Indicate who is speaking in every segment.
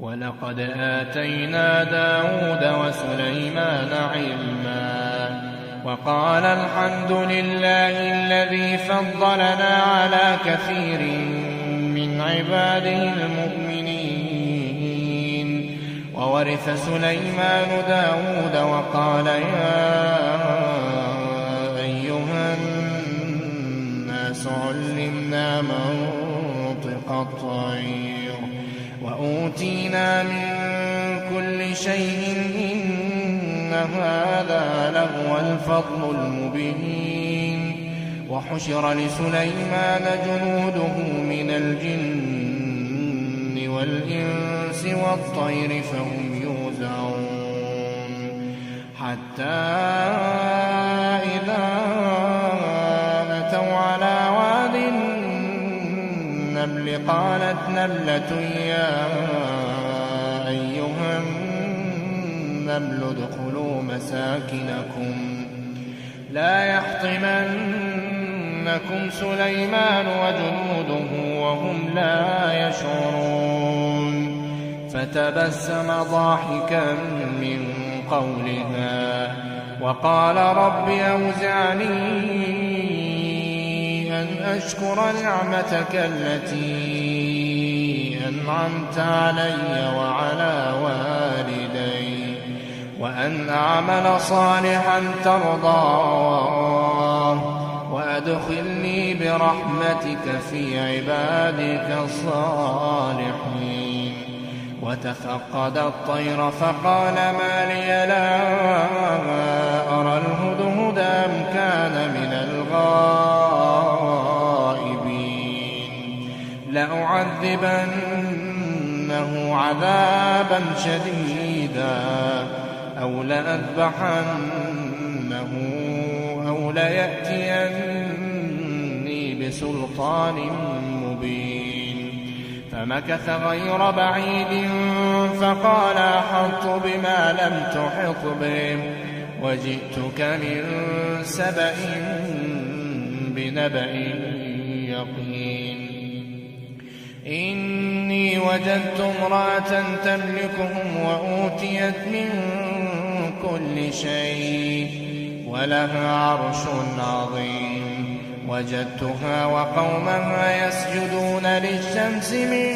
Speaker 1: ولقد آتينا داود وسليمان علما وقال الحمد لله الذي فضلنا على كثير من عباده المؤمنين. وورث سليمان داود وقال يا أيها الناس علمنا منطق الطير وأوتينا من كل شيء إن هذا لهو الفضل المبين. وحشر لسليمان جنوده من الجن والإنس والطير فهم يوزعون حتى إذا أتوا على واد النمل قالت نملة يا أيها النمل ادخلوا مساكنكم لا يحطمنكم سليمان وجنوده وهم لا يشعرون. فتبسم ضاحكا من قولها وقال رب أوزعني أن أشكر نعمتك التي أنعمت علي وعلى والدي وأن أعمل صالحا ترضاه وأدخلني برحمتك في عبادك الصالحين. وتفقد الطير فقال ما لي لا أرى الهدهد أم كان من الغائبين لأعذبنه عذابا شديدا أو لأذبحنه أو ليأتيني بسلطان مبين. فمكث غير بعيد فقال أحطت بما لم تحط به وجئتك من سبأ بنبأ يقين. إني وجدت امرأة تملكهم وأوتيت من كل شيء ولها عرش عظيم. وجدتها وقومها يسجدون للشمس من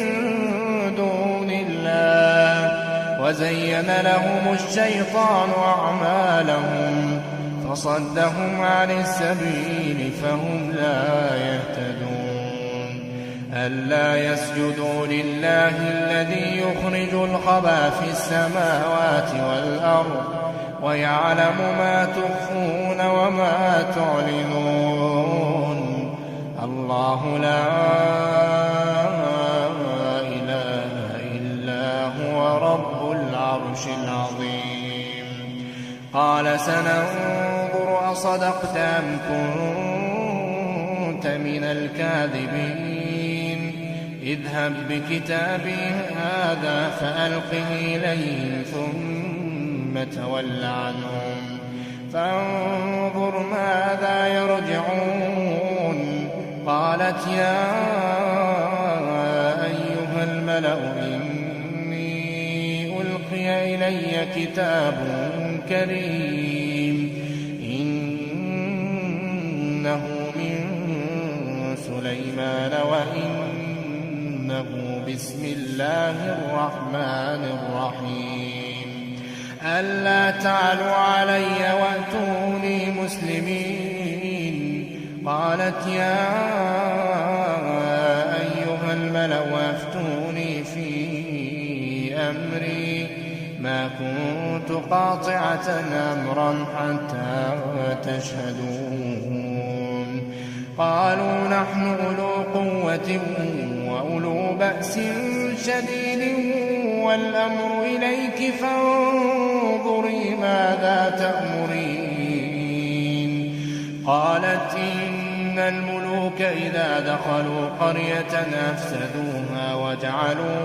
Speaker 1: دون الله وزين لهم الشيطان أعمالهم فصدهم عن السبيل فهم لا يهتدون. ألا يسجدوا لله الذي يخرج الخبى في السماوات والأرض ويعلم ما تخفون وما تعلنون. الله لا إله إلا هو رب العرش العظيم. قال سننظر أصدقت أم كنت من الكاذبين. اذهب بكتابي هذا فألقه إليهم ثم تول عنهم فانظر ماذا يرجعون. قالت يا أيها الملأ إني ألقي إلي كتاب كريم إنه من سليمان وإنه بسم الله الرحمن الرحيم. ألا تعلوا علي وأتوني مسلمين. قالت يا أيها الملأ أفتوني في أمري ما كنت قاطعة أمرا حتى تشهدون. قالوا نحن أولو قوة وأولو بأس شديد والأمر إليك فانظري ماذا تأمرين. قالت إن الملوك إذا دخلوا قرية أفسدوها وجعلوا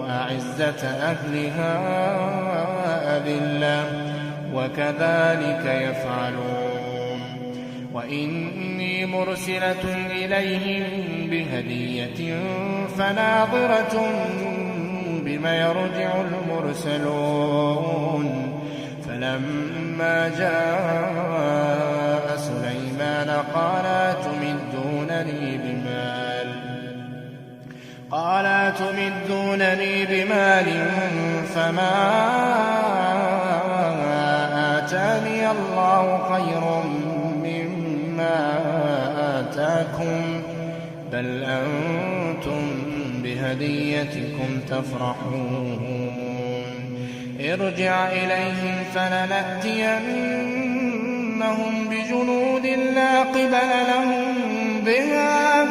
Speaker 1: أعزة أهلها أذلة وكذلك يفعلون. وإني مرسلة إليهم بهدية فناظرة إليهم يرجع المرسلون فلما جاء سليمان قال أتمدونني بمال فما آتاني الله خير مما آتاكم بل أنتم بهديتكم تفرحون ارجع إليهم فلنأتينهم بجنود لا قبل لهم بها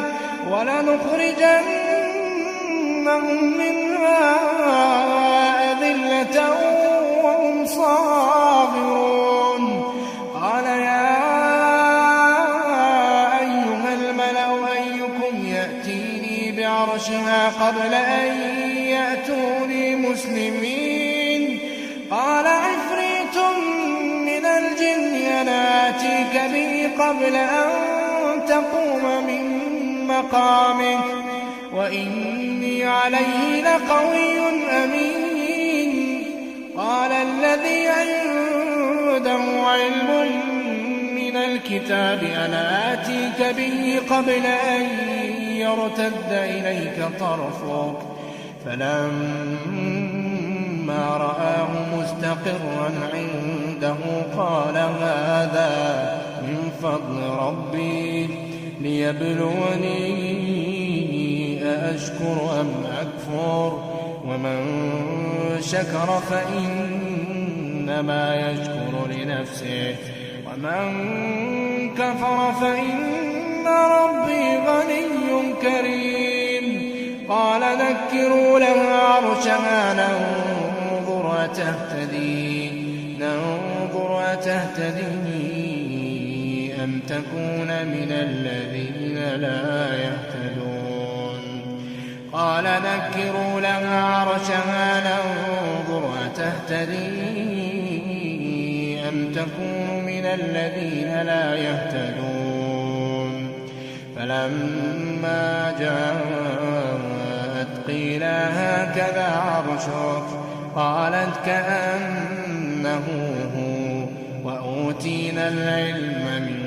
Speaker 1: ولنخرجنهم منها أذلة وهم صاغرون قال يا أيها الملأ أيكم يأتيني بعرشها قبل أن يأتوني مسلمين قال عفريت من الجن أنا آتيك به قبل أن تقوم من مقامك وإني عليه لقوي أمين قال الذي عنده علم من الكتاب أنا آتيك به قبل أن يرتد إليك طرفك فلما رآه مستقرا عنده قال هذا من فضل ربي ليبلوني أأشكر أم أكفر ومن شكر فإنما يشكر لنفسه ومن كفر فإن ربي غني كريم قال نكروا لها عرشها ننظر أتهتدي أم تكون من الذين لا يهتدون قال نكروا لها عرشها ننظر أتهتدي أم تكون من الذين لا يهتدون فلما جاءت قيل هكذا عرشك قالت كأنه هو وأوتينا العلم من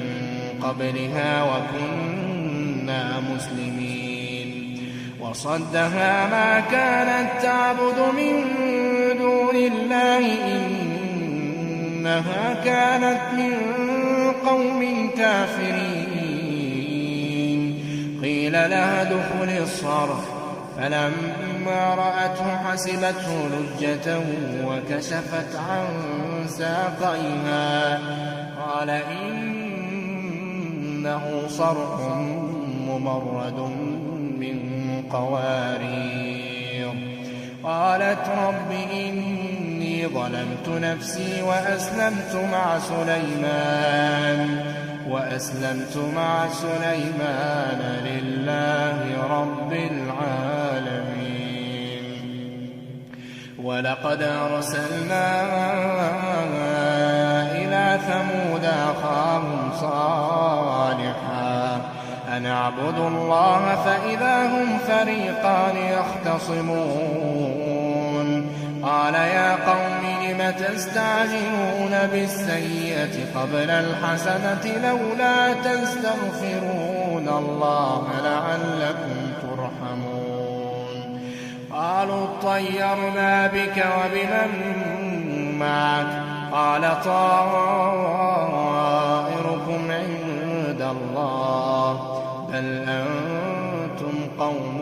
Speaker 1: قبلها وكنا مسلمين وصدها ما كانت تعبد من دون الله إنها كانت من قوم كافرين قيل لها ادخل الصرح فلما رأته حسبته لجة وكشفت عن ساقيها قال إنه صرح ممرد من قوارير قالت رب إني ظلمت نفسي وأسلمت مع سليمان لله رب العالمين ولقد أرسلنا إلى ثمود أخاهم صالحا أن اعبدوا الله فإذا هم فريقان يختصمون قال يا قوم لم تستعجلون بالسيئة قبل الحسنة لولا تستغفرون الله لعلكم ترحمون قالوا اطيرنا بك وبمن معك قال طائركم عند الله بل أنتم قوم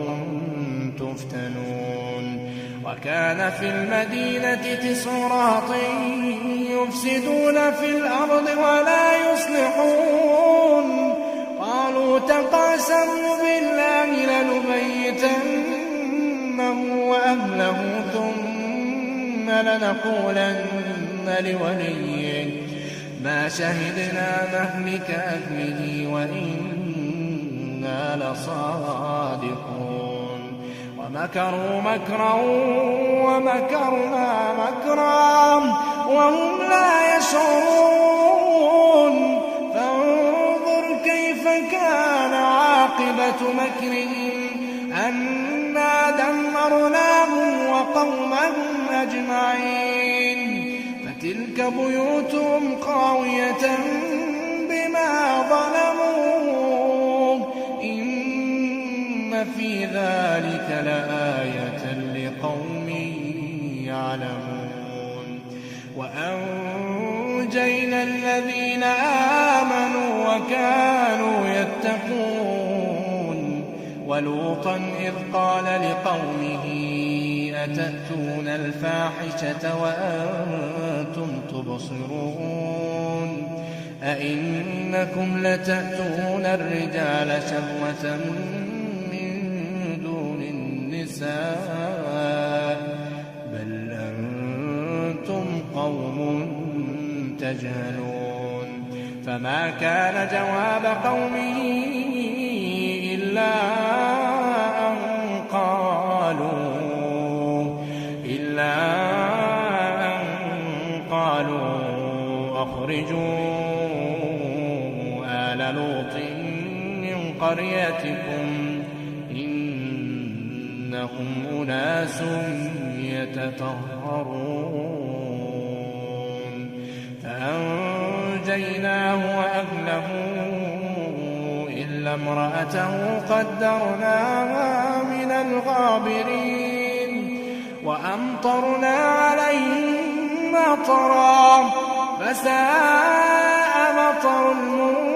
Speaker 1: تفتنون وكان في المدينة 9 رهط يفسدون في الأرض ولا يصلحون قالوا تقاسموا بالله لنبيتنه وأهله ثم لنقولن لوليه ما شهدنا مهلك أهله وإنا لصادقون ومكروا مكرا ومكرنا مكرا وهم لا يشعرون فانظر كيف كان عاقبة مكرهم أنا دمرناهم وقومهم أجمعين فتلك بيوتهم خاوية بما ظلموا إن في ذلك لآية لقوم يعلمون وأنجينا الذين آمنوا وكانوا يتقون ولوطا إذ قال لقومه أتأتون الفاحشة وأنتم تبصرون أئنكم لتأتون الرجال شهوة من دون النساء بل أنتم قوم تجهلون فما كان جواب قومه إلا أن قالوا أخرجوا آل لوط من قريتكم إنهم أناس يتطهرون فأنجيناه وأهله إلا امرأته قدرناها من الغابرين وأمطرنا عليهم مطرا فساء مطر المنذرين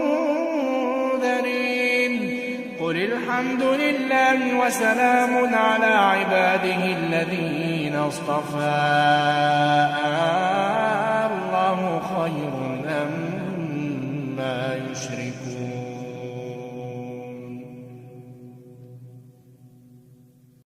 Speaker 1: قل الحمد لله وسلام على عباده الذين اصطفى